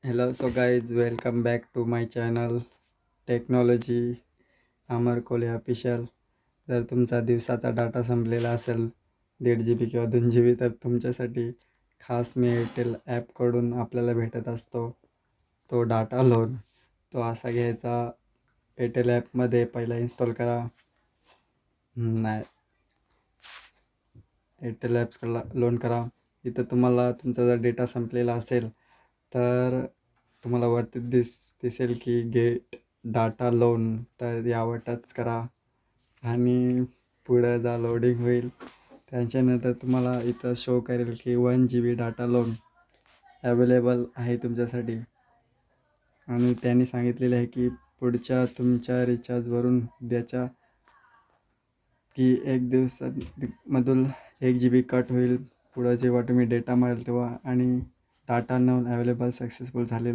Hello, so guys, welcome back to my channel technology Amar Kole official. जर तुमचा दिवसाचा data संपलेला असेल 1.5 GB किंवा 2 GB, तर तुमच्यासाठी खास मी एअरटेल ॲपकडून आपल्याला भेटत असतो तो डाटा लोन. तो असा घ्यायचा, एअरटेल ॲपमध्ये पहिला इन्स्टॉल करा. नाही, एअरटेल ॲप्सला लोन करा. इथं तुम्हाला तुमचा जर डेटा संपलेला असेल तर तुम्हाला वरती दिसेल की गेट डाटा लोन, तर यावर टच करा आणि पुढं जा लोडिंग होईल. त्याच्यानंतर तुम्हाला इथं शो करेल की 1 GB डाटा लोन अवेलेबल आहे तुमच्यासाठी. आणि त्यांनी सांगितलेले आहे की पुढच्या तुमच्या रिचार्जवरून द्याच्या की 1 दिवसामधून 1 GB कट होईल पुढं जेव्हा तुम्ही डेटा मारेल तेव्हा. आणि डाटा लोन अवेलेबल सक्सेसफुल झालेलं